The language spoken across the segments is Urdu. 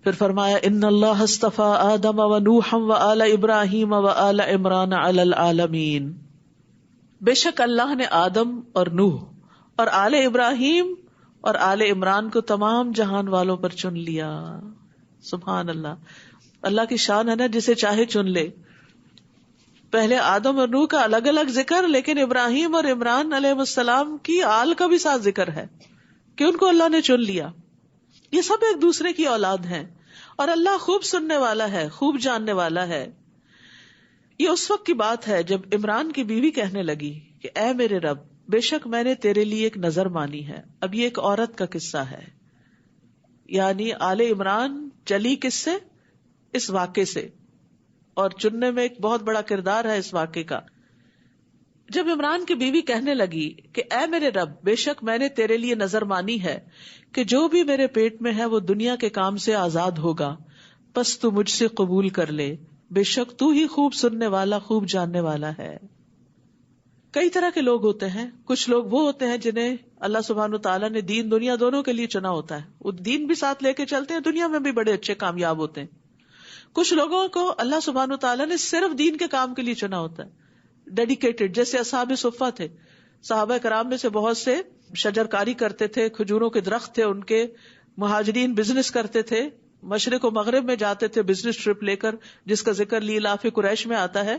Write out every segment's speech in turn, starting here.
پھر فرمایا ان اللہ اصطفى آدم و نوحا و آل ابراہیم و آل عمران علی العالمین، بے شک اللہ نے آدم اور نوح اور آل ابراہیم اور آل عمران کو تمام جہان والوں پر چن لیا. سبحان اللہ، اللہ کی شان ہے نا، جسے چاہے چن لے. پہلے آدم اور نوح کا الگ الگ ذکر، لیکن ابراہیم اور عمران علیہ السلام کی آل کا بھی ساتھ ذکر ہے کہ ان کو اللہ نے چن لیا. یہ سب ایک دوسرے کی اولاد ہیں، اور اللہ خوب سننے والا ہے، خوب جاننے والا ہے. یہ اس وقت کی بات ہے جب عمران کی بیوی کہنے لگی کہ اے میرے رب، بے شک میں نے تیرے لیے ایک نظر مانی ہے. اب یہ ایک عورت کا قصہ ہے، یعنی آل عمران چلی کس سے؟ اس واقعے سے، اور چننے میں ایک بہت بڑا کردار ہے اس واقعے کا. جب عمران کی بیوی کہنے لگی کہ اے میرے رب، بے شک میں نے تیرے لیے نظر مانی ہے کہ جو بھی میرے پیٹ میں ہے وہ دنیا کے کام سے آزاد ہوگا، پس تو مجھ سے قبول کر لے، بے شک تو ہی خوب سننے والا، خوب جاننے والا ہے. کئی طرح کے لوگ ہوتے ہیں. کچھ لوگ وہ ہوتے ہیں جنہیں اللہ سبحانہ وتعالیٰ نے دین دنیا دونوں کے لیے چنا ہوتا ہے، وہ دین بھی ساتھ لے کے چلتے ہیں، دنیا میں بھی بڑے اچھے کامیاب ہوتے ہیں. کچھ لوگوں کو اللہ سبحانہ وتعالیٰ نے صرف دین کے کام کے لیے چنا ہوتا ہے، ڈیڈیکیٹڈ، جیسے اصحاب صفہ تھے. صحابہ کرام میں سے بہت سے شجرکاری کرتے تھے، کھجوروں کے درخت تھے ان کے. مہاجرین بزنس کرتے تھے، مشرق و مغرب میں جاتے تھے بزنس ٹرپ لے کر، جس کا ذکر لیلاف قریش میں آتا ہے.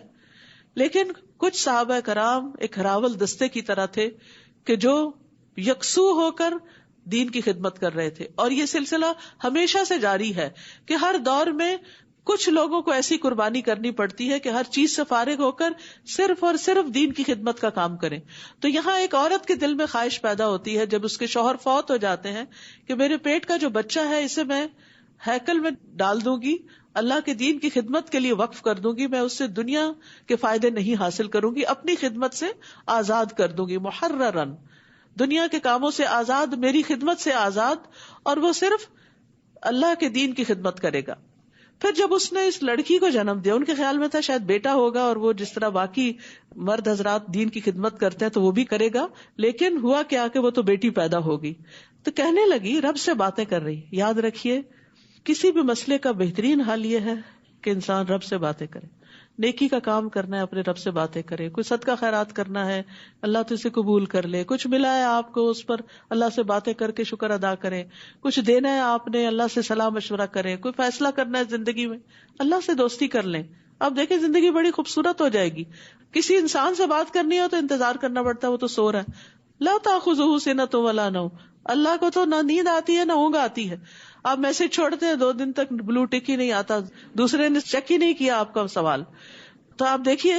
لیکن کچھ صحابہ کرام ایک ہراول دستے کی طرح تھے کہ جو یکسو ہو کر دین کی خدمت کر رہے تھے. اور یہ سلسلہ ہمیشہ سے جاری ہے کہ ہر دور میں کچھ لوگوں کو ایسی قربانی کرنی پڑتی ہے کہ ہر چیز سے فارغ ہو کر صرف اور صرف دین کی خدمت کا کام کریں. تو یہاں ایک عورت کے دل میں خواہش پیدا ہوتی ہے جب اس کے شوہر فوت ہو جاتے ہیں کہ میرے پیٹ کا جو بچہ ہے اسے میں ہیکل میں ڈال دوں گی، اللہ کے دین کی خدمت کے لیے وقف کر دوں گی، میں اس سے دنیا کے فائدے نہیں حاصل کروں گی، اپنی خدمت سے آزاد کر دوں گی، محررن، دنیا کے کاموں سے آزاد، میری خدمت سے آزاد، اور وہ صرف اللہ کے دین کی خدمت کرے گا. پھر جب اس نے اس لڑکی کو جنم دیا، ان کے خیال میں تھا شاید بیٹا ہوگا اور وہ جس طرح باقی مرد حضرات دین کی خدمت کرتے ہیں تو وہ بھی کرے گا، لیکن ہوا کیا کہ وہ تو بیٹی پیدا ہوگی. تو کہنے لگی، رب سے باتیں کر رہی. یاد رکھیے کسی بھی مسئلے کا بہترین حل یہ ہے کہ انسان رب سے باتیں کرے. نیکی کا کام کرنا ہے، اپنے رب سے باتیں کرے. کوئی صدقہ خیرات کرنا ہے، اللہ تو اسے قبول کر لے. کچھ ملا ہے آپ کو، اس پر اللہ سے باتیں کر کے شکر ادا کریں. کچھ دینا ہے آپ نے، اللہ سے صلاح مشورہ کریں. کوئی فیصلہ کرنا ہے زندگی میں، اللہ سے دوستی کر لیں. اب دیکھیں زندگی بڑی خوبصورت ہو جائے گی. کسی انسان سے بات کرنی ہو تو انتظار کرنا پڑتا ہے، وہ تو سو رہا ہے. لا تأخذہ سنۃ ولا نوم، اللہ کو تو نہ نیند آتی ہے نہ اونگ آتی ہے. آپ میسج چھوڑتے ہیں 2 دن تک بلو ٹک ہی نہیں آتا، دوسرے نے چیک ہی نہیں کیا آپ کا سوال. تو آپ دیکھیے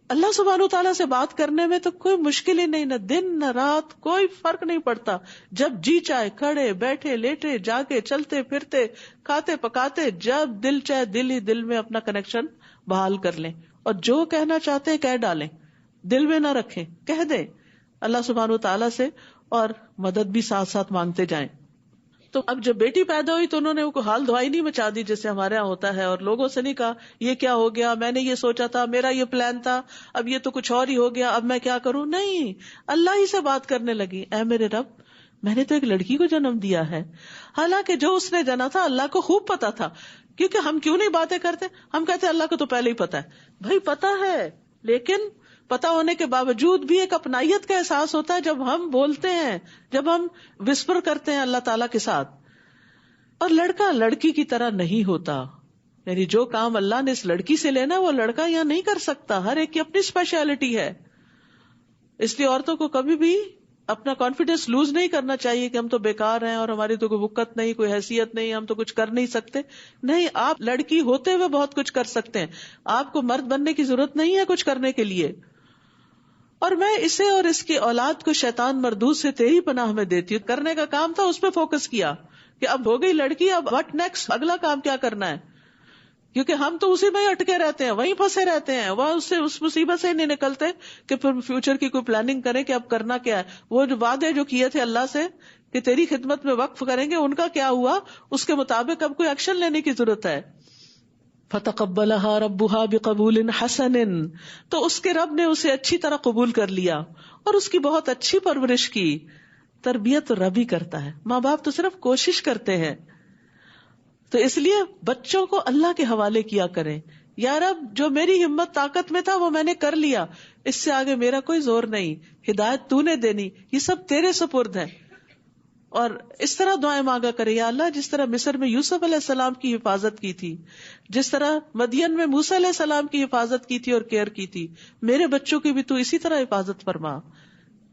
اللہ سبحانہ و تعالیٰ سے بات کرنے میں تو کوئی مشکل ہی نہیں، نہ دن نہ رات، کوئی فرق نہیں پڑتا. جب جی چاہے کھڑے بیٹھے لیٹے جاگے چلتے پھرتے کھاتے پکاتے، جب دل چاہے دل ہی دل میں اپنا کنیکشن بحال کر لیں، اور جو کہنا چاہتے ہیں کہہ ڈالیں، دل میں نہ رکھیں، کہہ دیں اللہ سبحانہ و تعالیٰ سے، اور مدد بھی ساتھ ساتھ مانگتے جائیں. تو اب جب بیٹی پیدا ہوئی تو انہوں نے وہ حال دعائی نہیں مچا دی جیسے ہمارے یہاں ہوتا ہے، اور لوگوں سے نہیں کہا یہ کیا ہو گیا، میں نے یہ سوچا تھا، میرا یہ پلان تھا، اب یہ تو کچھ اور ہی ہو گیا، اب میں کیا کروں. نہیں، اللہ ہی سے بات کرنے لگی. اے میرے رب، میں نے تو ایک لڑکی کو جنم دیا ہے. حالانکہ جو اس نے جنا تھا اللہ کو خوب پتا تھا. کیونکہ ہم کیوں نہیں باتیں کرتے، ہم کہتے اللہ کو تو پہلے ہی پتا ہے. بھائی پتا ہے، لیکن پتا ہونے کے باوجود بھی ایک اپنائیت کا احساس ہوتا ہے جب ہم بولتے ہیں، جب ہم وسپر کرتے ہیں اللہ تعالیٰ کے ساتھ. اور لڑکا لڑکی کی طرح نہیں ہوتا، یعنی جو کام اللہ نے اس لڑکی سے لینا وہ لڑکا یہاں نہیں کر سکتا. ہر ایک کی اپنی اسپیشلٹی ہے. اس لیے عورتوں کو کبھی بھی اپنا کانفیڈینس لوز نہیں کرنا چاہیے کہ ہم تو بیکار ہیں اور ہماری تو کوئی وقت نہیں، کوئی حیثیت نہیں، ہم تو کچھ کر نہیں سکتے. نہیں، آپ لڑکی ہوتے ہوئے بہت کچھ کر سکتے ہیں. آپ کو مرد بننے کی ضرورت نہیں ہے کچھ کرنے کے لیے. اور میں اسے اور اس کی اولاد کو شیطان مردود سے تیری پناہ میں دیتی ہوں. کرنے کا کام تھا، اس پہ فوکس کیا کہ اب ہو گئی لڑکی، اب واٹ نیکسٹ، اگلا کام کیا کرنا ہے. کیونکہ ہم تو اسی میں ہی اٹکے رہتے ہیں، وہیں پھنسے رہتے ہیں، وہ اس سے اس مصیبت سے نہیں نکلتے کہ پھر فیوچر کی کوئی پلاننگ کریں کہ اب کرنا کیا ہے. وہ جو وعدے جو کیے تھے اللہ سے کہ تیری خدمت میں وقف کریں گے، ان کا کیا ہوا، اس کے مطابق اب کوئی ایکشن لینے کی ضرورت ہے. فَتَقَبَّلَهَا رَبُّهَا بِقَبُولٍ حَسَنٍ، تو اس کے رب نے اسے اچھی طرح قبول کر لیا اور اس کی بہت اچھی پرورش کی. تربیت رب ہی کرتا ہے، ماں باپ تو صرف کوشش کرتے ہیں. تو اس لیے بچوں کو اللہ کے حوالے کیا کریں. یا رب جو میری ہمت طاقت میں تھا وہ میں نے کر لیا، اس سے آگے میرا کوئی زور نہیں، ہدایت تو نے دینی، یہ سب تیرے سپرد ہے. اور اس طرح دعائیں مانگا کرے، یا اللہ جس طرح مصر میں یوسف علیہ السلام کی حفاظت کی تھی، جس طرح مدین میں موسیٰ علیہ السلام کی حفاظت کی تھی اور کیئر کی تھی، میرے بچوں کی بھی تو اسی طرح حفاظت فرما.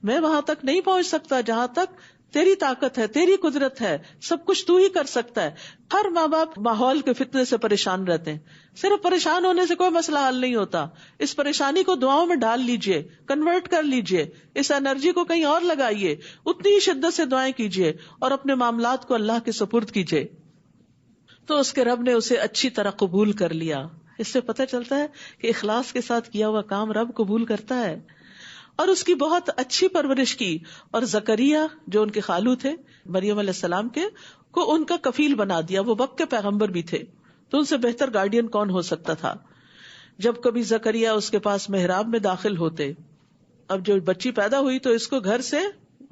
میں وہاں تک نہیں پہنچ سکتا جہاں تک تیری طاقت ہے، تیری قدرت ہے، سب کچھ تو ہی کر سکتا ہے. ہر ماں باپ ماحول کے فتنے سے پریشان رہتے ہیں. صرف پریشان ہونے سے کوئی مسئلہ حل نہیں ہوتا. اس پریشانی کو دعاؤں میں ڈال لیجئے، کنورٹ کر لیجئے، اس انرجی کو کہیں اور لگائیے، اتنی ہی شدت سے دعائیں کیجئے اور اپنے معاملات کو اللہ کے سپرد کیجئے. تو اس کے رب نے اسے اچھی طرح قبول کر لیا. اس سے پتہ چلتا ہے کہ اخلاص کے ساتھ کیا ہوا کام رب قبول کرتا ہے. اور اس کی بہت اچھی پرورش کی. اور زکریا جو ان کے خالو تھے مریم علیہ السلام کے، کو ان کا کفیل بنا دیا. وہ وقت کے پیغمبر بھی تھے تو ان سے بہتر گارڈین کون ہو سکتا تھا. جب کبھی زکریا اس کے پاس محراب میں داخل ہوتے، اب جو بچی پیدا ہوئی تو اس کو گھر سے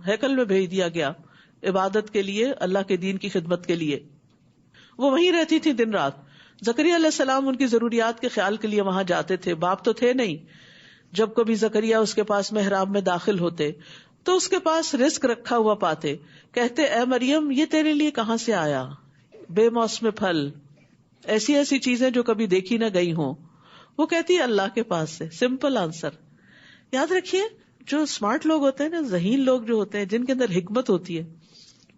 ہیکل میں بھیج دیا گیا عبادت کے لیے، اللہ کے دین کی خدمت کے لیے. وہ وہیں رہتی تھی دن رات. زکریا علیہ السلام ان کی ضروریات کے خیال کے لیے وہاں جاتے تھے. باپ تو تھے نہیں. جب کبھی زکریا اس کے پاس محراب میں داخل ہوتے تو اس کے پاس رزق رکھا ہوا پاتے. کہتے اے مریم یہ تیرے لیے کہاں سے آیا؟ بے موسم پھل، ایسی ایسی چیزیں جو کبھی دیکھی نہ گئی ہوں. وہ کہتی اللہ کے پاس سے. Simple answer. یاد رکھیے جو اسمارٹ لوگ ہوتے ہیں نا، ذہین لوگ جو ہوتے ہیں، جن کے اندر حکمت ہوتی ہے،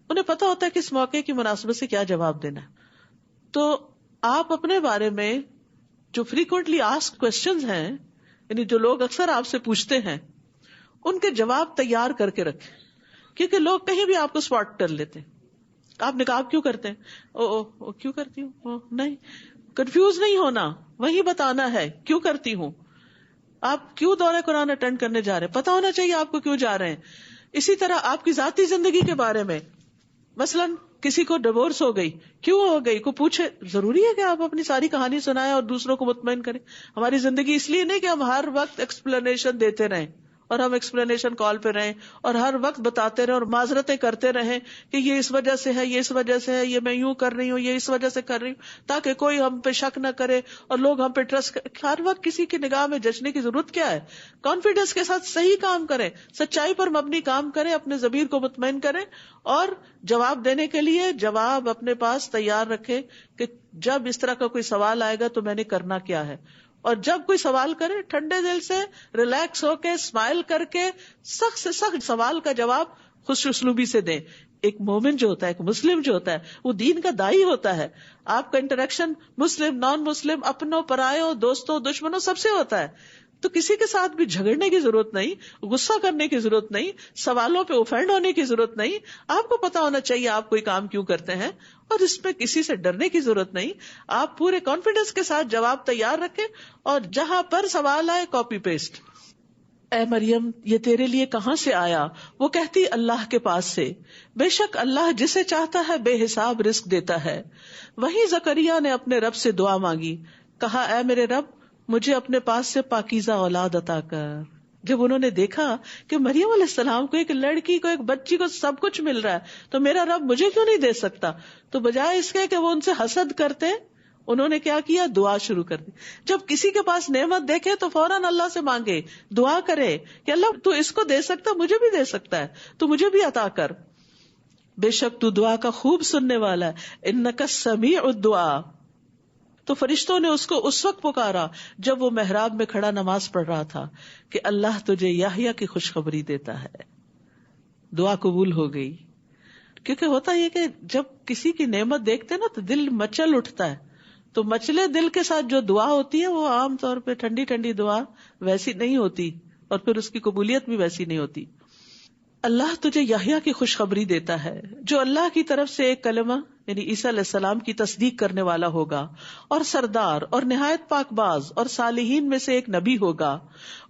انہیں پتا ہوتا ہے کہ اس موقع کی مناسبت سے کیا جواب دینا ہے. تو آپ اپنے بارے میں جو فریکوینٹلی آسک کوسچنز ہیں، یعنی جو لوگ اکثر آپ سے پوچھتے ہیں، ان کے جواب تیار کر کے رکھیں. کیونکہ لوگ کہیں بھی آپ کو اسپاٹ کر لیتے ہیں. آپ نقاب کیوں کرتے ہیں؟ او کیوں کرتی ہوں؟ نہیں، کنفیوز نہیں ہونا، وہی بتانا ہے کیوں کرتی ہوں. آپ کیوں دورہ قرآن اٹینڈ کرنے جا رہے ہیں، پتا ہونا چاہیے آپ کو کیوں جا رہے ہیں. اسی طرح آپ کی ذاتی زندگی کے بارے میں، مثلاً کسی کو ڈیورس ہو گئی، کیوں ہو گئی کو پوچھے. ضروری ہے کہ آپ اپنی ساری کہانی سنائیں اور دوسروں کو مطمئن کریں. ہماری زندگی اس لیے نہیں کہ ہم ہر وقت ایکسپلینیشن دیتے رہیں اور ہم ایکسپلینیشن کال پہ رہیں اور ہر وقت بتاتے رہیں اور معذرتیں کرتے رہیں کہ یہ اس وجہ سے ہے، یہ اس وجہ سے ہے، یہ میں یوں کر رہی ہوں، یہ اس وجہ سے کر رہی ہوں، تاکہ کوئی ہم پہ شک نہ کرے اور لوگ ہم پہ ٹرسٹ کریں. ہر وقت کسی کی نگاہ میں جچنے کی ضرورت کیا ہے؟ کانفیڈنس کے ساتھ صحیح کام کریں، سچائی پر مبنی کام کریں، اپنے ضمیر کو مطمئن کریں اور جواب دینے کے لیے جواب اپنے پاس تیار رکھے کہ جب اس طرح کا کوئی سوال آئے گا تو میں نے کرنا کیا ہے. اور جب کوئی سوال کرے ٹھنڈے دل سے، ریلیکس ہو کے، اسمائل کر کے سخت سے سخت سوال کا جواب خوش اسلوبی سے دیں. ایک مومن جو ہوتا ہے، ایک مسلم جو ہوتا ہے، وہ دین کا دائی ہوتا ہے. آپ کا انٹریکشن مسلم نان مسلم، اپنوں پرایوں، دوستوں دشمنوں سب سے ہوتا ہے. تو کسی کے ساتھ بھی جھگڑنے کی ضرورت نہیں، غصہ کرنے کی ضرورت نہیں، سوالوں پہ اوفینڈ ہونے کی ضرورت نہیں. آپ کو پتا ہونا چاہیے آپ کوئی کام کیوں کرتے ہیں اور اس پہ کسی سے ڈرنے کی ضرورت نہیں. آپ پورے کانفیڈنس کے ساتھ جواب تیار رکھیں اور جہاں پر سوال آئے کاپی پیسٹ. اے مریم یہ تیرے لیے کہاں سے آیا؟ وہ کہتی اللہ کے پاس سے. بے شک اللہ جسے چاہتا ہے بے حساب رزق دیتا ہے. وہیں زکریا نے اپنے رب سے دعا مانگی، کہا اے میرے رب مجھے اپنے پاس سے پاکیزہ اولاد عطا کر. جب انہوں نے دیکھا کہ مریم علیہ السلام کو، ایک لڑکی کو، ایک بچی کو سب کچھ مل رہا ہے تو میرا رب مجھے کیوں نہیں دے سکتا، تو بجائے اس کے کہ وہ ان سے حسد کرتے، انہوں نے کیا کیا؟ دعا شروع کر دی. جب کسی کے پاس نعمت دیکھے تو فوراً اللہ سے مانگے، دعا کرے کہ اللہ تو اس کو دے سکتا، مجھے بھی دے سکتا ہے، تو مجھے بھی عطا کر. بے شک تو دعا کا خوب سننے والا ہے، انک السمیع الدعاء. تو فرشتوں نے اس کو اس وقت پکارا جب وہ محراب میں کھڑا نماز پڑھ رہا تھا کہ اللہ تجھے یحییٰ کی خوشخبری دیتا ہے. دعا قبول ہو گئی. کیونکہ ہوتا یہ کہ جب کسی کی نعمت دیکھتے نا تو دل مچل اٹھتا ہے. تو مچلے دل کے ساتھ جو دعا ہوتی ہے وہ عام طور پہ ٹھنڈی ٹھنڈی دعا ویسی نہیں ہوتی اور پھر اس کی قبولیت بھی ویسی نہیں ہوتی. اللہ تجھے یحییٰ کی خوشخبری دیتا ہے جو اللہ کی طرف سے ایک کلمہ یعنی عیسیٰ علیہ السلام کی تصدیق کرنے والا ہوگا اور سردار اور نہایت پاک باز اور صالحین میں سے ایک نبی ہوگا.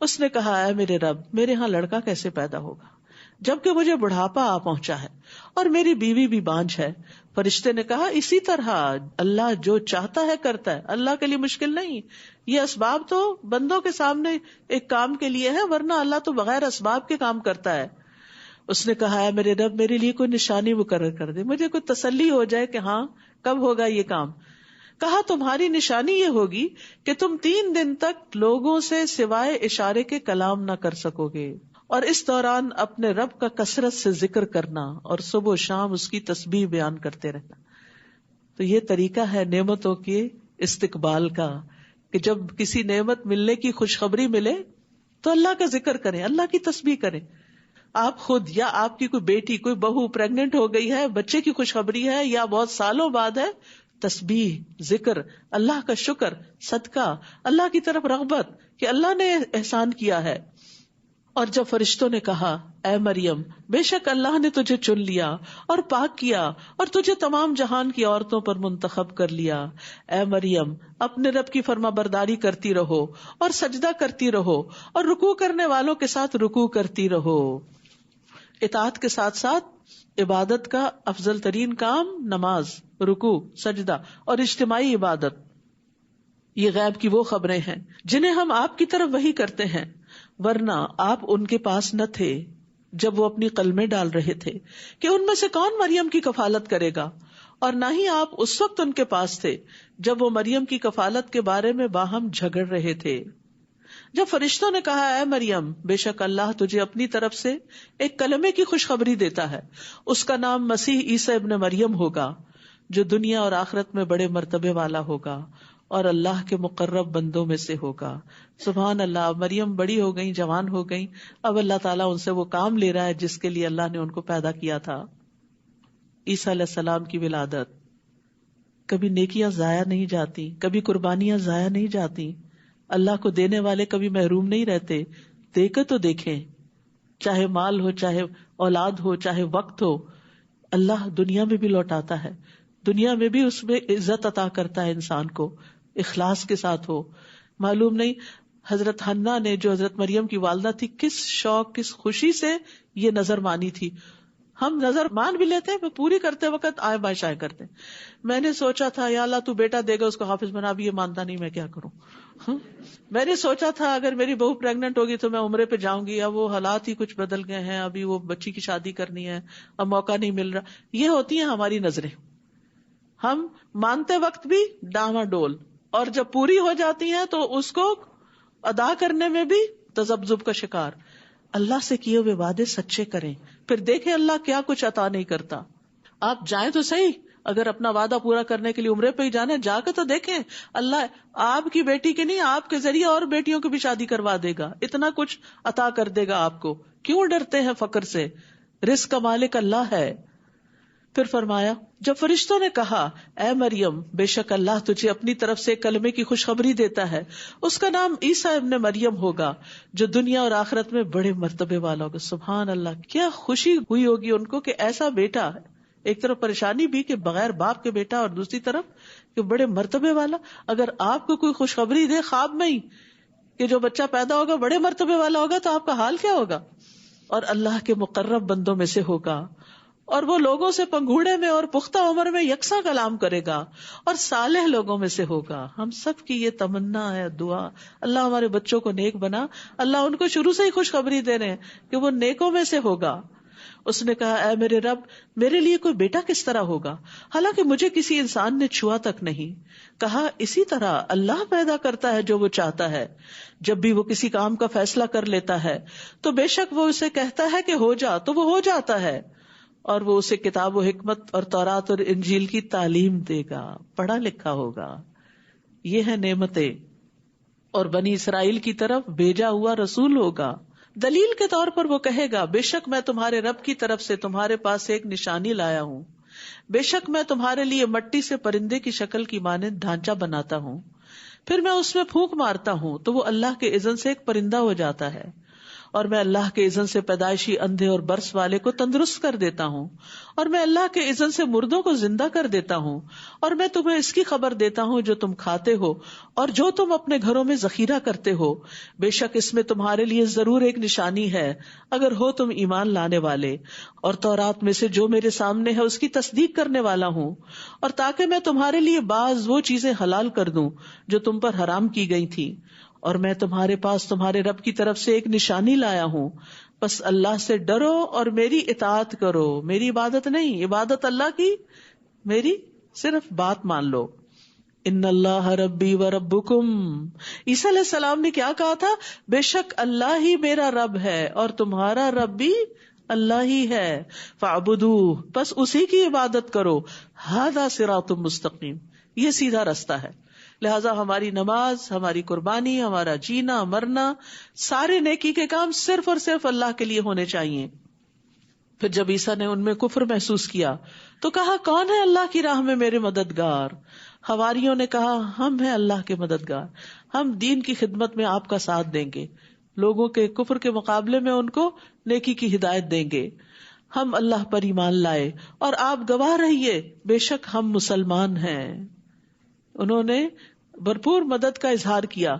اس نے کہا اے میرے رب میرے ہاں لڑکا کیسے پیدا ہوگا جبکہ مجھے بڑھاپا آ پہنچا ہے اور میری بیوی بھی بانجھ ہے. فرشتے نے کہا اسی طرح اللہ جو چاہتا ہے کرتا ہے، اللہ کے لیے مشکل نہیں. یہ اسباب تو بندوں کے سامنے ایک کام کے لیے ہے، ورنہ اللہ تو بغیر اسباب کے کام کرتا ہے. اس نے کہا ہے میرے رب میرے لیے کوئی نشانی مقرر کر دے، مجھے کوئی تسلی ہو جائے کہ ہاں کب ہوگا یہ کام؟ کہا تمہاری نشانی یہ ہوگی کہ تم 3 دن تک لوگوں سے سوائے اشارے کے کلام نہ کر سکو گے، اور اس دوران اپنے رب کا کثرت سے ذکر کرنا اور صبح و شام اس کی تسبیح بیان کرتے رہنا۔ تو یہ طریقہ ہے نعمتوں کے استقبال کا، کہ جب کسی نعمت ملنے کی خوشخبری ملے تو اللہ کا ذکر کریں، اللہ کی تسبیح کریں۔ آپ خود یا آپ کی کوئی بیٹی، کوئی بہو پریگننٹ ہو گئی ہے، بچے کی خوشخبری ہے یا بہت سالوں بعد ہے، تسبیح، ذکر، اللہ کا شکر، صدقہ، اللہ کی طرف رغبت کہ اللہ نے احسان کیا ہے۔ اور جب فرشتوں نے کہا اے مریم بے شک اللہ نے تجھے چن لیا اور پاک کیا اور تجھے تمام جہان کی عورتوں پر منتخب کر لیا، اے مریم اپنے رب کی فرما برداری کرتی رہو اور سجدہ کرتی رہو اور رکوع کرنے والوں کے ساتھ رکوع کرتی رہو۔ اطاعت کے ساتھ ساتھ عبادت کا افضل ترین کام نماز، رکوع، سجدہ اور اجتماعی عبادت۔ یہ غیب کی وہ خبریں ہیں جنہیں ہم آپ کی طرف وحی کرتے ہیں، ورنہ آپ ان کے پاس نہ تھے جب وہ اپنی قلمیں ڈال رہے تھے کہ ان میں سے کون مریم کی کفالت کرے گا، اور نہ ہی آپ اس وقت ان کے پاس تھے جب وہ مریم کی کفالت کے بارے میں باہم جھگڑ رہے تھے۔ جب فرشتوں نے کہا اے مریم بے شک اللہ تجھے اپنی طرف سے ایک کلمے کی خوشخبری دیتا ہے، اس کا نام مسیح عیسیٰ ابن مریم ہوگا، جو دنیا اور آخرت میں بڑے مرتبے والا ہوگا اور اللہ کے مقرب بندوں میں سے ہوگا۔ سبحان اللہ، مریم بڑی ہو گئی، جوان ہو گئی، اب اللہ تعالیٰ ان سے وہ کام لے رہا ہے جس کے لیے اللہ نے ان کو پیدا کیا تھا۔ عیسیٰ علیہ السلام کی ولادت، کبھی نیکیاں ضائع نہیں جاتی، کبھی قربانیاں ضائع نہیں جاتی، اللہ کو دینے والے کبھی محروم نہیں رہتے۔ دیکھے تو دیکھیں، چاہے مال ہو، چاہے اولاد ہو، چاہے وقت ہو، اللہ دنیا میں بھی لوٹاتا ہے، دنیا میں بھی اس میں عزت عطا کرتا ہے انسان کو، اخلاص کے ساتھ ہو۔ معلوم نہیں حضرت حنا نے جو حضرت مریم کی والدہ تھی کس شوق، کس خوشی سے یہ نظر مانی تھی۔ ہم نظر مان بھی لیتے ہیں، پوری کرتے وقت آئے بائیں شائیں کرتے ہیں۔ میں نے سوچا تھا یا اللہ تو بیٹا دے گا، اس کو حافظ بنا، بھی یہ مانتا نہیں، میں کیا کروں۔ میں نے سوچا تھا اگر میری بہو پریگننٹ ہوگی تو میں عمرے پہ جاؤں گی، اب وہ حالات ہی کچھ بدل گئے ہیں، ابھی وہ بچی کی شادی کرنی ہے، اب موقع نہیں مل رہا۔ یہ ہوتی ہیں ہماری نظریں، ہم مانتے وقت بھی ڈاواں ڈول، اور جب پوری ہو جاتی ہیں تو اس کو ادا کرنے میں بھی تذبذب کا شکار۔ اللہ سے کیے ہوئے وعدے سچے کریں، پھر دیکھیں اللہ کیا کچھ عطا نہیں کرتا۔ آپ جائیں تو صحیح، اگر اپنا وعدہ پورا کرنے کے لیے عمرے پہ ہی جانے، جا کے تو دیکھیں اللہ آپ کی بیٹی کے نہیں، آپ کے ذریعے اور بیٹیوں کی بھی شادی کروا دے گا، اتنا کچھ عطا کر دے گا آپ کو۔ کیوں ڈرتے ہیں فقر سے؟ رزق کا مالک اللہ ہے۔ پھر فرمایا جب فرشتوں نے کہا اے مریم بے شک اللہ تجھے اپنی طرف سے کلمے کی خوشخبری دیتا ہے، اس کا نام عیسیٰ ابن مریم ہوگا، جو دنیا اور آخرت میں بڑے مرتبے والا ہوگا۔ سبحان اللہ، کیا خوشی ہوئی ہوگی ان کو کہ ایسا بیٹا ہے۔ ایک طرف پریشانی بھی کہ بغیر باپ کے بیٹا، اور دوسری طرف کہ بڑے مرتبے والا۔ اگر آپ کو کوئی خوشخبری دے خواب میں ہی کہ جو بچہ پیدا ہوگا بڑے مرتبے والا ہوگا، تو آپ کا حال کیا ہوگا؟ اور اللہ کے مقرب بندوں میں سے ہوگا، اور وہ لوگوں سے پنگھوڑے میں اور پختہ عمر میں یکساں کلام کرے گا، اور صالح لوگوں میں سے ہوگا۔ ہم سب کی یہ تمنا ہے، دعا، اللہ ہمارے بچوں کو نیک بنا۔ اللہ ان کو شروع سے ہی خوشخبری دے رہے ہیں کہ وہ نیکوں میں سے ہوگا۔ اس نے کہا اے میرے رب میرے لیے کوئی بیٹا کس طرح ہوگا، حالانکہ مجھے کسی انسان نے چھوا تک نہیں۔ کہا اسی طرح اللہ پیدا کرتا ہے جو وہ چاہتا ہے، جب بھی وہ کسی کام کا فیصلہ کر لیتا ہے تو بے شک وہ اسے کہتا ہے کہ ہو جا تو وہ ہو جاتا ہے، اور وہ اسے کتاب و حکمت اور تورات اور انجیل کی تعلیم دے گا، پڑھا لکھا ہوگا۔ یہ ہے نعمتیں۔ اور بنی اسرائیل کی طرف بھیجا ہوا رسول ہوگا۔ دلیل کے طور پر وہ کہے گا بے شک میں تمہارے رب کی طرف سے تمہارے پاس ایک نشانی لایا ہوں، بے شک میں تمہارے لیے مٹی سے پرندے کی شکل کی مانند ڈھانچہ بناتا ہوں، پھر میں اس میں پھونک مارتا ہوں تو وہ اللہ کے اذن سے ایک پرندہ ہو جاتا ہے، اور میں اللہ کے اذن سے پیدائشی اندھے اور برس والے کو تندرست کر دیتا ہوں، اور میں اللہ کے اذن سے مردوں کو زندہ کر دیتا ہوں، اور میں تمہیں اس کی خبر دیتا ہوں جو تم کھاتے ہو اور جو تم اپنے گھروں میں ذخیرہ کرتے ہو، بے شک اس میں تمہارے لیے ضرور ایک نشانی ہے اگر ہو تم ایمان لانے والے، اور تورات میں سے جو میرے سامنے ہے اس کی تصدیق کرنے والا ہوں، اور تاکہ میں تمہارے لیے بعض وہ چیزیں حلال کر دوں جو تم پر حرام کی گئی تھی، اور میں تمہارے پاس تمہارے رب کی طرف سے ایک نشانی لایا ہوں، بس اللہ سے ڈرو اور میری اطاعت کرو۔ میری عبادت نہیں، عبادت اللہ کی، میری صرف بات مان لو. ان اللہ ربی و ربکم. عیسیٰ علیہ السلام نے کیا کہا تھا؟ بے شک اللہ ہی میرا رب ہے اور تمہارا رب بھی اللہ ہی ہے. فاعبدوہ، بس اسی کی عبادت کرو. ھذا صراط مستقیم، یہ سیدھا رستہ ہے. لہذا ہماری نماز، ہماری قربانی، ہمارا جینا مرنا، سارے نیکی کے کام صرف اور صرف اللہ کے لیے ہونے چاہیے. پھر جب عیسیٰ نے ان میں کفر محسوس کیا تو کہا کون ہے اللہ کی راہ میں میرے مددگار؟ حواریوں نے کہا ہم ہیں اللہ کے مددگار، ہم دین کی خدمت میں آپ کا ساتھ دیں گے، لوگوں کے کفر کے مقابلے میں ان کو نیکی کی ہدایت دیں گے. ہم اللہ پر ایمان لائے اور آپ گواہ رہیے بے شک ہم مسلمان ہیں. انہوں نے بھرپور مدد کا اظہار کیا.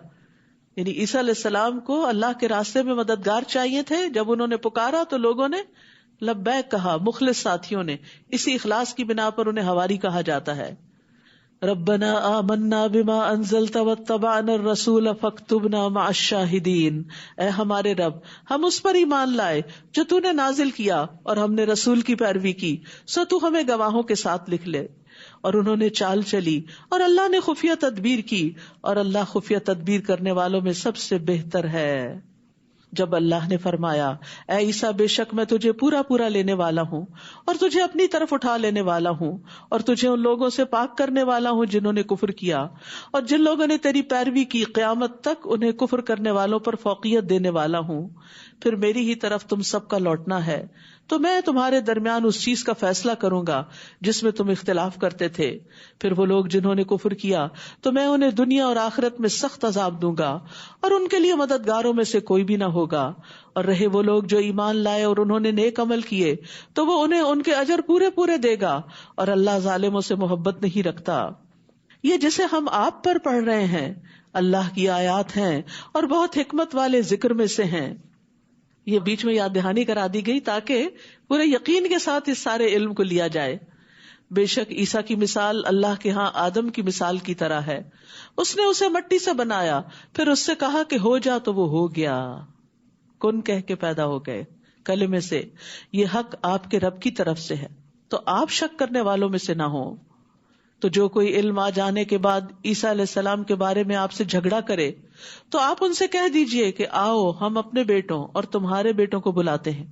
یعنی عیسیٰ علیہ السلام کو اللہ کے راستے میں مددگار چاہیے تھے. جب انہوں نے پکارا تو لوگوں نے لبیک کہا، مخلص ساتھیوں نے. اسی اخلاص کی بنا پر انہیں حواری کہا جاتا ہے. ربنا آمنا بما انزلت واتبعنا الرسول فاکتبنا مع الشاہدین. اے ہمارے رب، ہم اس پر ایمان لائے جو تو نے نازل کیا اور ہم نے رسول کی پیروی کی، سو تو ہمیں گواہوں کے ساتھ لکھ لے. اور انہوں نے چال چلی اور اللہ نے خفیہ تدبیر کی، اور اللہ خفیہ تدبیر کرنے والوں میں سب سے بہتر ہے. جب اللہ نے فرمایا اے عیسیٰ بے شک میں تجھے پورا پورا لینے والا ہوں اور تجھے اپنی طرف اٹھا لینے والا ہوں اور تجھے ان لوگوں سے پاک کرنے والا ہوں جنہوں نے کفر کیا، اور جن لوگوں نے تیری پیروی کی قیامت تک انہیں کفر کرنے والوں پر فوقیت دینے والا ہوں، پھر میری ہی طرف تم سب کا لوٹنا ہے، تو میں تمہارے درمیان اس چیز کا فیصلہ کروں گا جس میں تم اختلاف کرتے تھے. پھر وہ لوگ جنہوں نے کفر کیا تو میں انہیں دنیا اور آخرت میں سخت عذاب دوں گا اور ان کے لیے مددگاروں میں سے کوئی بھی نہ ہوگا. اور رہے وہ لوگ جو ایمان لائے اور انہوں نے نیک عمل کیے تو وہ انہیں ان کے اجر پورے پورے دے گا، اور اللہ ظالموں سے محبت نہیں رکھتا. یہ جسے ہم آپ پر پڑھ رہے ہیں اللہ کی آیات ہیں اور بہت حکمت والے ذکر میں سے ہیں. یہ بیچ میں یاد دہانی کرا دی گئی تاکہ پورے یقین کے ساتھ اس سارے علم کو لیا جائے. بے شک عیسیٰ کی مثال اللہ کے ہاں آدم کی مثال کی طرح ہے. اس نے اسے مٹی سے بنایا، پھر اس سے کہا کہ ہو جا تو وہ ہو گیا، کن کہہ کے پیدا ہو گئے کلمے سے. یہ حق آپ کے رب کی طرف سے ہے، تو آپ شک کرنے والوں میں سے نہ ہوں. تو جو کوئی علم آ جانے کے بعد عیسیٰ علیہ السلام کے بارے میں آپ سے جھگڑا کرے تو آپ ان سے کہہ دیجئے کہ آؤ ہم اپنے بیٹوں اور تمہارے بیٹوں کو بلاتے ہیں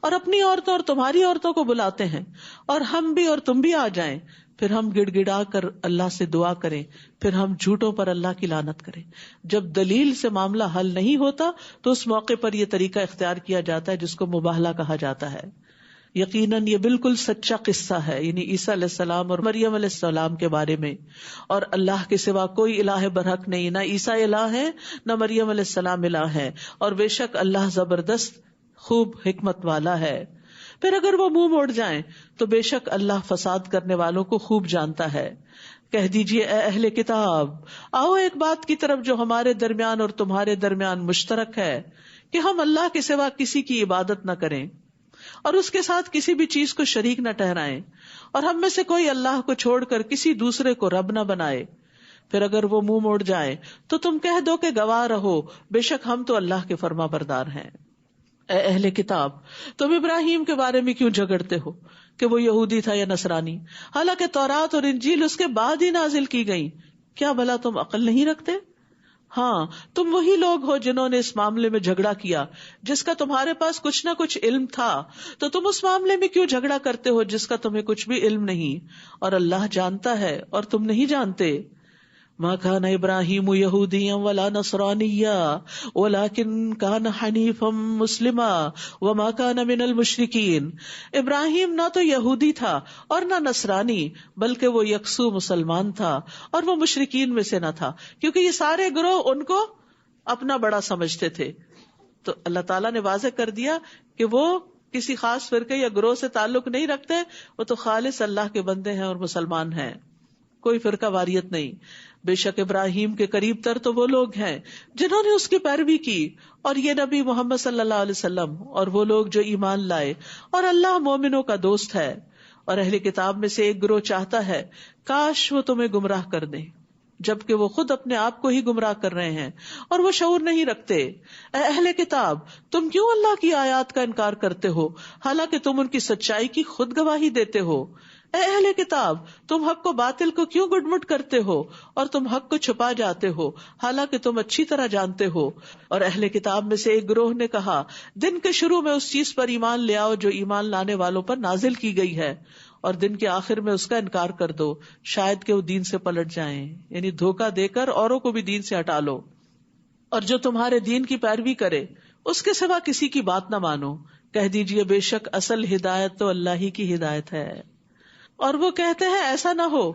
اور اپنی عورتوں اور تمہاری عورتوں کو بلاتے ہیں، اور ہم بھی اور تم بھی آ جائیں. پھر ہم گڑ گڑا کر اللہ سے دعا کریں، پھر ہم جھوٹوں پر اللہ کی لعنت کریں. جب دلیل سے معاملہ حل نہیں ہوتا تو اس موقع پر یہ طریقہ اختیار کیا جاتا ہے جس کو مباہلہ کہا جاتا ہے. یقیناً یہ بالکل سچا قصہ ہے، یعنی عیسیٰ علیہ السلام اور مریم علیہ السلام کے بارے میں. اور اللہ کے سوا کوئی الہ برحق نہیں، نہ عیسیٰ الہ ہے نہ مریم علیہ السلام الہ ہے، اور بے شک اللہ زبردست خوب حکمت والا ہے. پھر اگر وہ منہ موڑ جائیں تو بے شک اللہ فساد کرنے والوں کو خوب جانتا ہے. کہہ دیجئے اے اہل کتاب، آؤ ایک بات کی طرف جو ہمارے درمیان اور تمہارے درمیان مشترک ہے، کہ ہم اللہ کے سوا کسی کی عبادت نہ کریں اور اس کے ساتھ کسی بھی چیز کو شریک نہ ٹھہرائیں، اور ہم میں سے کوئی اللہ کو چھوڑ کر کسی دوسرے کو رب نہ بنائے. پھر اگر وہ منہ موڑ جائیں تو تم کہہ دو کہ گواہ رہو بے شک ہم تو اللہ کے فرما بردار ہیں. اے اہل کتاب، تم ابراہیم کے بارے میں کیوں جھگڑتے ہو کہ وہ یہودی تھا یا نصرانی، حالانکہ تورات اور انجیل اس کے بعد ہی نازل کی گئی؟ کیا بھلا تم عقل نہیں رکھتے؟ ہاں، تم وہی لوگ ہو جنہوں نے اس معاملے میں جھگڑا کیا جس کا تمہارے پاس کچھ نہ کچھ علم تھا، تو تم اس معاملے میں کیوں جھگڑا کرتے ہو جس کا تمہیں کچھ بھی علم نہیں، اور اللہ جانتا ہے اور تم نہیں جانتے. ما كان ابراہیم یہودیا ولا نصرانیا ولکن كان حنیفا مسلما وما كان من المشرکین. ابراہیم نہ تو یہودی تھا اور نہ نصرانی، بلکہ وہ یکسو مسلمان تھا اور وہ مشرکین میں سے نہ تھا، کیونکہ یہ سارے گروہ ان کو اپنا بڑا سمجھتے تھے. تو اللہ تعالیٰ نے واضح کر دیا کہ وہ کسی خاص فرقے یا گروہ سے تعلق نہیں رکھتے، وہ تو خالص اللہ کے بندے ہیں اور مسلمان ہیں، کوئی فرقہ واریت نہیں. بے شک ابراہیم کے قریب تر تو وہ لوگ ہیں جنہوں نے اس کی پیروی کی، اور یہ نبی محمد صلی اللہ علیہ وسلم اور وہ لوگ جو ایمان لائے، اور اللہ مومنوں کا دوست ہے. اور اہل کتاب میں سے ایک گروہ چاہتا ہے کاش وہ تمہیں گمراہ کر دیں، جبکہ وہ خود اپنے آپ کو ہی گمراہ کر رہے ہیں اور وہ شعور نہیں رکھتے. اے اہل کتاب، تم کیوں اللہ کی آیات کا انکار کرتے ہو حالانکہ تم ان کی سچائی کی خود گواہی دیتے ہو؟ اے اہل کتاب، تم حق کو باطل کو کیوں گڈمٹ کرتے ہو اور تم حق کو چھپا جاتے ہو حالانکہ تم اچھی طرح جانتے ہو. اور اہل کتاب میں سے ایک گروہ نے کہا، دن کے شروع میں اس چیز پر ایمان لے آؤ جو ایمان لانے والوں پر نازل کی گئی ہے، اور دن کے آخر میں اس کا انکار کر دو، شاید کہ وہ دین سے پلٹ جائیں. یعنی دھوکہ دے کر اوروں کو بھی دین سے ہٹا لو. اور جو تمہارے دین کی پیروی کرے اس کے سوا کسی کی بات نہ مانو. کہہ دیجئے بے شک اصل ہدایت تو اللہ ہی کی ہدایت ہے. اور وہ کہتے ہیں ایسا نہ ہو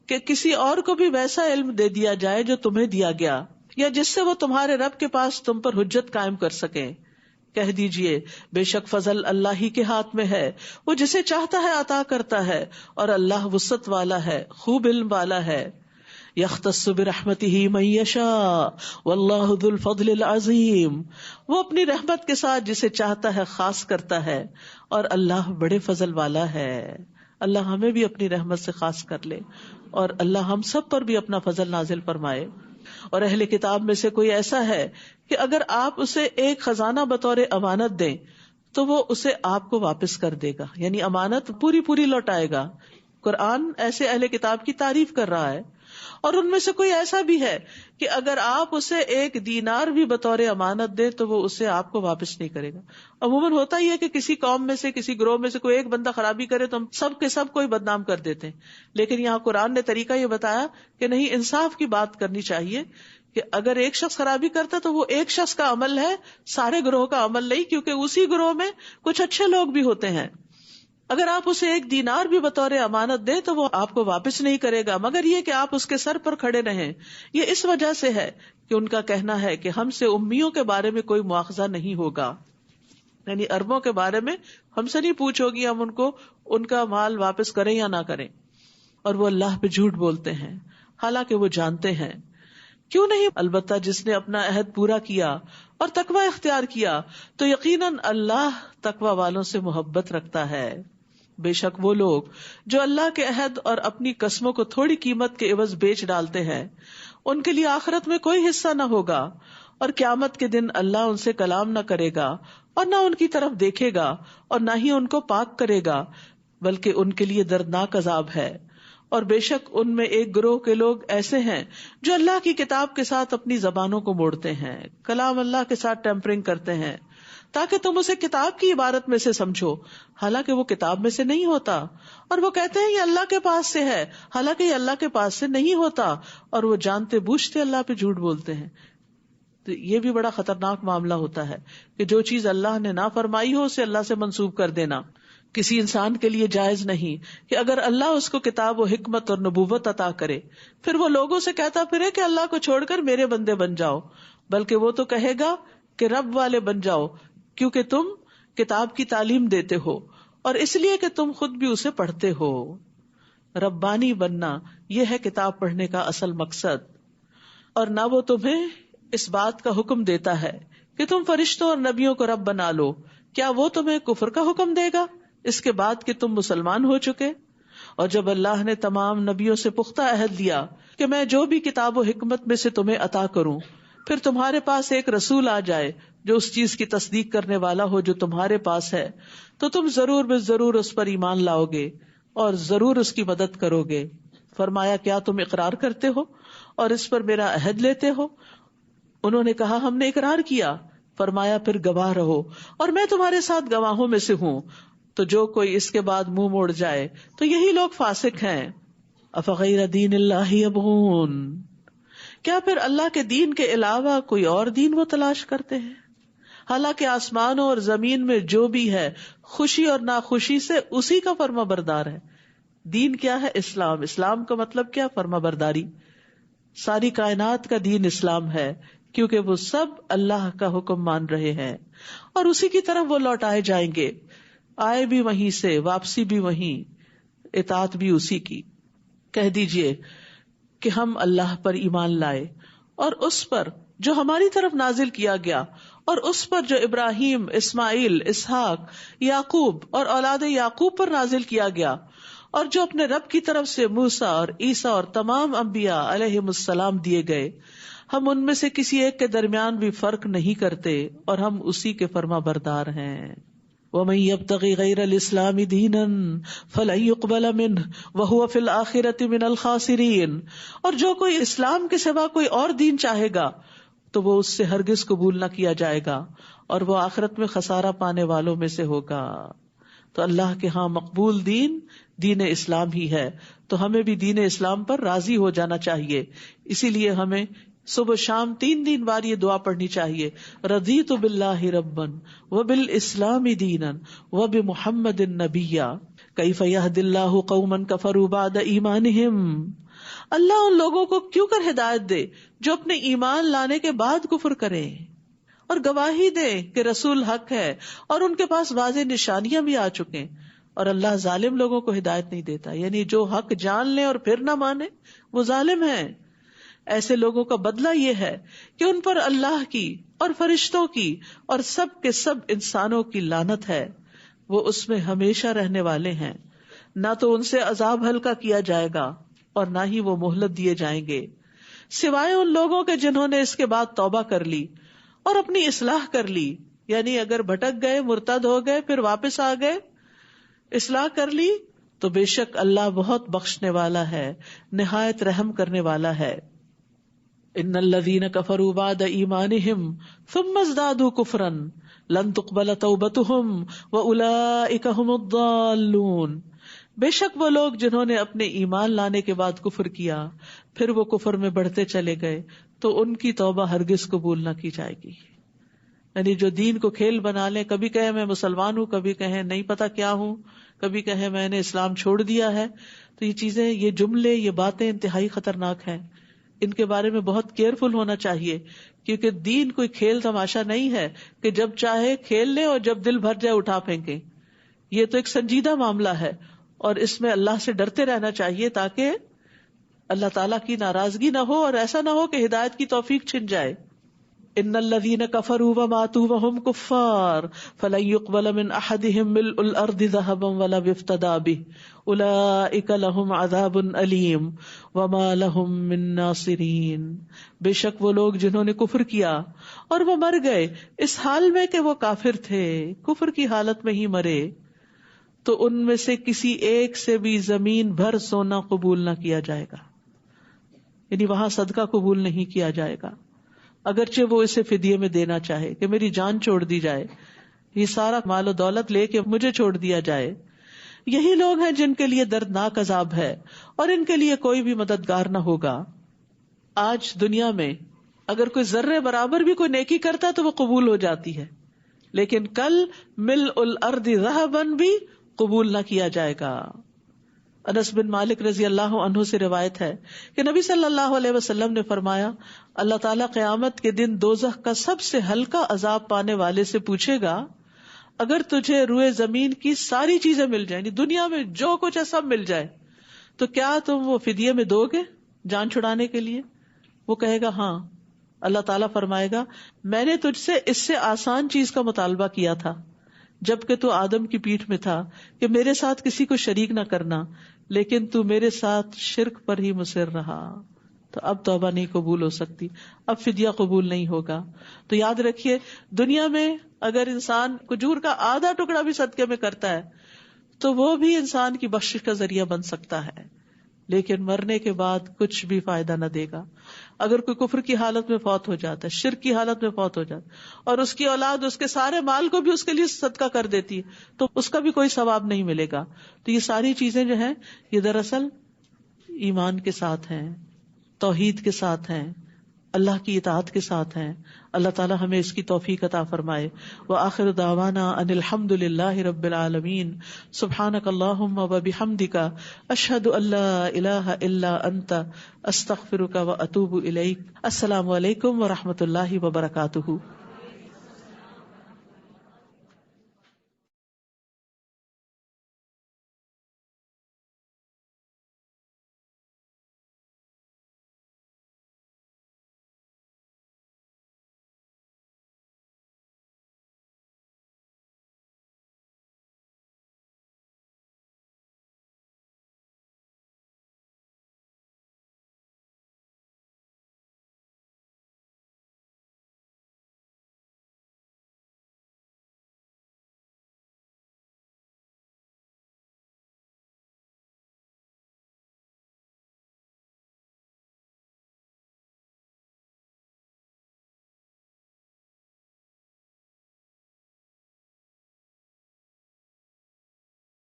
کہ کسی اور کو بھی ویسا علم دے دیا جائے جو تمہیں دیا گیا، یا جس سے وہ تمہارے رب کے پاس تم پر حجت قائم کر سکیں. کہہ دیجئے بے شک فضل اللہ ہی کے ہاتھ میں ہے، وہ جسے چاہتا ہے عطا کرتا ہے، اور اللہ وسعت والا ہے، خوب علم والا ہے. یختص برحمتہ من یشاء واللہ ذو الفضل العظیم، وہ اپنی رحمت کے ساتھ جسے چاہتا ہے خاص کرتا ہے، اور اللہ بڑے فضل والا ہے. اللہ ہمیں بھی اپنی رحمت سے خاص کر لے اور اللہ ہم سب پر بھی اپنا فضل نازل فرمائے. اور اہل کتاب میں سے کوئی ایسا ہے کہ اگر آپ اسے ایک خزانہ بطور امانت دیں تو وہ اسے آپ کو واپس کر دے گا، یعنی امانت پوری پوری لوٹائے گا. قرآن ایسے اہل کتاب کی تعریف کر رہا ہے. اور ان میں سے کوئی ایسا بھی ہے کہ اگر آپ اسے ایک دینار بھی بطور امانت دیں تو وہ اسے آپ کو واپس نہیں کرے گا. عموماً ہوتا ہی ہے کہ کسی قوم میں سے کسی گروہ میں سے کوئی ایک بندہ خرابی کرے تو ہم سب کے سب کوئی بدنام کر دیتے ہیں، لیکن یہاں قرآن نے طریقہ یہ بتایا کہ نہیں، انصاف کی بات کرنی چاہیے کہ اگر ایک شخص خرابی کرتا تو وہ ایک شخص کا عمل ہے، سارے گروہ کا عمل نہیں، کیونکہ اسی گروہ میں کچھ اچھے لوگ بھی ہوتے ہیں. اگر آپ اسے ایک دینار بھی بطور امانت دیں تو وہ آپ کو واپس نہیں کرے گا مگر یہ کہ آپ اس کے سر پر کھڑے رہیں. یہ اس وجہ سے ہے کہ ان کا کہنا ہے کہ ہم سے امیوں کے بارے میں کوئی مواخذہ نہیں ہوگا، یعنی عربوں کے بارے میں ہم سے نہیں پوچھ ہوگی، ہم ان کو ان کا مال واپس کریں یا نہ کریں. اور وہ اللہ پہ جھوٹ بولتے ہیں حالانکہ وہ جانتے ہیں. کیوں نہیں؟ البتہ جس نے اپنا عہد پورا کیا اور تقوی اختیار کیا تو یقیناً اللہ تقوی والوں سے محبت رکھتا ہے. بے شک وہ لوگ جو اللہ کے عہد اور اپنی قسموں کو تھوڑی قیمت کے عوض بیچ ڈالتے ہیں ان کے لیے آخرت میں کوئی حصہ نہ ہوگا، اور قیامت کے دن اللہ ان سے کلام نہ کرے گا اور نہ ان کی طرف دیکھے گا اور نہ ہی ان کو پاک کرے گا، بلکہ ان کے لیے دردناک عذاب ہے. اور بے شک ان میں ایک گروہ کے لوگ ایسے ہیں جو اللہ کی کتاب کے ساتھ اپنی زبانوں کو موڑتے ہیں، کلام اللہ کے ساتھ ٹیمپرنگ کرتے ہیں تاکہ تم اسے کتاب کی عبارت میں سے سمجھو حالانکہ وہ کتاب میں سے نہیں ہوتا. اور وہ کہتے ہیں یہ اللہ کے پاس سے ہے حالانکہ یہ اللہ کے پاس سے نہیں ہوتا، اور وہ جانتے بوجھتے اللہ پہ جھوٹ بولتے ہیں. تو یہ بھی بڑا خطرناک معاملہ ہوتا ہے کہ جو چیز اللہ نے نہ فرمائی ہو اسے اللہ سے منسوب کر دینا. کسی انسان کے لیے جائز نہیں کہ اگر اللہ اس کو کتاب و حکمت اور نبوت عطا کرے پھر وہ لوگوں سے کہتا پھرے کہ اللہ کو چھوڑ کر میرے بندے بن جاؤ، بلکہ وہ تو کہے گا کہ رب والے بن جاؤ، کیونکہ تم کتاب کی تعلیم دیتے ہو اور اس لیے کہ تم خود بھی اسے پڑھتے ہو. ربانی بننا یہ ہے کتاب پڑھنے کا اصل مقصد. اور نہ وہ تمہیں اس بات کا حکم دیتا ہے کہ تم فرشتوں اور نبیوں کو رب بنا لو، کیا وہ تمہیں کفر کا حکم دے گا اس کے بعد کہ تم مسلمان ہو چکے؟ اور جب اللہ نے تمام نبیوں سے پختہ عہد لیا کہ میں جو بھی کتاب و حکمت میں سے تمہیں عطا کروں پھر تمہارے پاس ایک رسول آ جائے جو اس چیز کی تصدیق کرنے والا ہو جو تمہارے پاس ہے، تو تم ضرور بے ضرور اس پر ایمان لاؤ گے اور ضرور اس کی مدد کرو گے. فرمایا کیا تم اقرار کرتے ہو اور اس پر میرا عہد لیتے ہو؟ انہوں نے کہا ہم نے اقرار کیا. فرمایا پھر گواہ رہو اور میں تمہارے ساتھ گواہوں میں سے ہوں. تو جو کوئی اس کے بعد منہ موڑ جائے تو یہی لوگ فاسق ہیں. افغیر دین اللہ یبغون، کیا پھر اللہ کے دین کے علاوہ کوئی اور دین وہ تلاش کرتے ہیں؟ حالانکہ آسمانوں اور زمین میں جو بھی ہے خوشی اور ناخوشی سے اسی کا فرما بردار ہے. دین کیا ہے؟ اسلام. اسلام کا مطلب کیا؟ فرما برداری. ساری کائنات کا دین اسلام ہے کیونکہ وہ سب اللہ کا حکم مان رہے ہیں اور اسی کی طرف وہ لوٹائے جائیں گے. آئے بھی وہیں سے، واپسی بھی وہیں، اطاعت بھی اسی کی. کہہ دیجئے کہ ہم اللہ پر ایمان لائے اور اس پر جو ہماری طرف نازل کیا گیا اور اس پر جو ابراہیم، اسماعیل، اسحاق، یعقوب اور اولاد یعقوب پر نازل کیا گیا، اور جو اپنے رب کی طرف سے موسیٰ اور عیسیٰ اور تمام انبیاء علیہم السلام دیے گئے، ہم ان میں سے کسی ایک کے درمیان بھی فرق نہیں کرتے اور ہم اسی کے فرما بردار ہیں۔ وَمَن يَبْتَغِ غَيْرَ الْإِسْلَامِ دِينًا فَلَن يُقْبَلَ مِنْهُ وَهُوَ فِي الْآخِرَةِ مِنَ الْخَاسِرِينَ، اور جو کوئی اسلام کے سوا کوئی اور دین چاہے گا تو وہ اس سے ہرگز قبول نہ کیا جائے گا اور وہ آخرت میں خسارہ پانے والوں میں سے ہوگا۔ تو اللہ کے ہاں مقبول دین دین اسلام ہی ہے، تو ہمیں بھی دین اسلام پر راضی ہو جانا چاہیے۔ اسی لیے ہمیں صبح شام 3 بار یہ دعا پڑھنی چاہیے، رضیت باللہ ربا وبالاسلام دینا وبمحمد نبیا کیف یہدی اللہ قوما کفروا بعد ایمانہم۔ اللہ ان لوگوں کو کیوں کر ہدایت دے جو اپنے ایمان لانے کے بعد کفر کریں اور گواہی دے کہ رسول حق ہے اور ان کے پاس واضح نشانیاں بھی آ چکیں، اور اللہ ظالم لوگوں کو ہدایت نہیں دیتا، یعنی جو حق جان لیں اور پھر نہ مانے وہ ظالم ہیں۔ ایسے لوگوں کا بدلہ یہ ہے کہ ان پر اللہ کی اور فرشتوں کی اور سب کے سب انسانوں کی لعنت ہے، وہ اس میں ہمیشہ رہنے والے ہیں، نہ تو ان سے عذاب ہلکا کیا جائے گا اور نہ ہی وہ مہلت دیے جائیں گے، سوائے ان لوگوں کے جنہوں نے اس کے بعد توبہ کر لی اور اپنی اصلاح کر لی، یعنی اگر بھٹک گئے، مرتد ہو گئے، پھر واپس آ گئے، اصلاح کر لی، تو بے شک اللہ بہت بخشنے والا ہے، نہایت رحم کرنے والا ہے۔ ان الذین کفروا بعد ایمانہم ثم ازدادوا کفرا لن تقبل توبتہم واولئک ھم الضالون۔ بے شک وہ لوگ جنہوں نے اپنے ایمان لانے کے بعد کفر کیا پھر وہ کفر میں بڑھتے چلے گئے تو ان کی توبہ ہرگز قبول نہ کی جائے گی۔ یعنی جو دین کو کھیل بنا لیں، کبھی کہیں میں مسلمان ہوں، کبھی کہیں نہیں پتا کیا ہوں، کبھی کہیں میں نے اسلام چھوڑ دیا ہے، تو یہ چیزیں، یہ جملے، یہ باتیں انتہائی خطرناک ہیں، ان کے بارے میں بہت کیئرفل ہونا چاہیے، کیونکہ دین کوئی کھیل تماشا نہیں ہے کہ جب چاہے کھیل لیں اور جب دل بھر جائے اٹھا پھینکیں۔ یہ تو ایک سنجیدہ معاملہ ہے اور اس میں اللہ سے ڈرتے رہنا چاہیے تاکہ اللہ تعالیٰ کی ناراضگی نہ ہو اور ایسا نہ ہو کہ ہدایت کی توفیق چھن جائے۔ ان الذین کفروا وماتوا وهم کفار فلن يقبل من احدهم ملء الارض ذهبا ولو افتدى به اولئک لهم عذاب الیم وما لهم من ناصرین۔ بے شک وہ لوگ جنہوں نے کفر کیا اور وہ مر گئے اس حال میں کہ وہ کافر تھے، کفر کی حالت میں ہی مرے، تو ان میں سے کسی ایک سے بھی زمین بھر سونا قبول نہ کیا جائے گا، یعنی وہاں صدقہ قبول نہیں کیا جائے گا، اگرچہ وہ اسے فدیے میں دینا چاہے کہ میری جان چھوڑ دی جائے، یہ سارا مال و دولت لے کے مجھے چھوڑ دیا جائے۔ یہی لوگ ہیں جن کے لیے دردناک عذاب ہے اور ان کے لیے کوئی بھی مددگار نہ ہوگا۔ آج دنیا میں اگر کوئی ذرے برابر بھی کوئی نیکی کرتا تو وہ قبول ہو جاتی ہے، لیکن کل ملء الارض ذہبا بھی قبول نہ کیا جائے گا۔ انس بن مالک رضی اللہ عنہ سے روایت ہے کہ نبی صلی اللہ علیہ وسلم نے فرمایا، اللہ تعالیٰ قیامت کے دن دوزخ کا سب سے ہلکا عذاب پانے والے سے پوچھے گا، اگر تجھے روئے زمین کی ساری چیزیں مل جائیں، دنیا میں جو کچھ ہے سب مل جائے، تو کیا تم وہ فدیے میں دو گے جان چھڑانے کے لیے؟ وہ کہے گا ہاں۔ اللہ تعالیٰ فرمائے گا، میں نے تجھ سے اس سے آسان چیز کا مطالبہ کیا تھا جبکہ تو آدم کی پیٹھ میں تھا کہ میرے ساتھ کسی کو شریک نہ کرنا، لیکن تو میرے ساتھ شرک پر ہی مصر رہا، تو اب توبہ نہیں قبول ہو سکتی، اب فدیہ قبول نہیں ہوگا۔ تو یاد رکھیے، دنیا میں اگر انسان کھجور کا آدھا ٹکڑا بھی صدقے میں کرتا ہے تو وہ بھی انسان کی بخشش کا ذریعہ بن سکتا ہے، لیکن مرنے کے بعد کچھ بھی فائدہ نہ دے گا۔ اگر کوئی کفر کی حالت میں فوت ہو جاتا ہے، شرک کی حالت میں فوت ہو جاتا ہے اور اس کی اولاد اس کے سارے مال کو بھی اس کے لیے صدقہ کر دیتی ہے تو اس کا بھی کوئی ثواب نہیں ملے گا۔ تو یہ ساری چیزیں جو ہیں یہ دراصل ایمان کے ساتھ ہیں، توحید کے ساتھ ہیں، اللہ کی اطاعت کے ساتھ ہیں۔ اللہ تعالی ہمیں اس کی توفیق عطا فرمائے۔ وآخر دعوانا ان الحمد للہ رب العالمین۔ سبحانک اللہم وبحمدک، اشہد ان لا الہ الا انت، استغفرک واتوب الیک۔ السلام علیکم ورحمۃ اللہ وبرکاتہ۔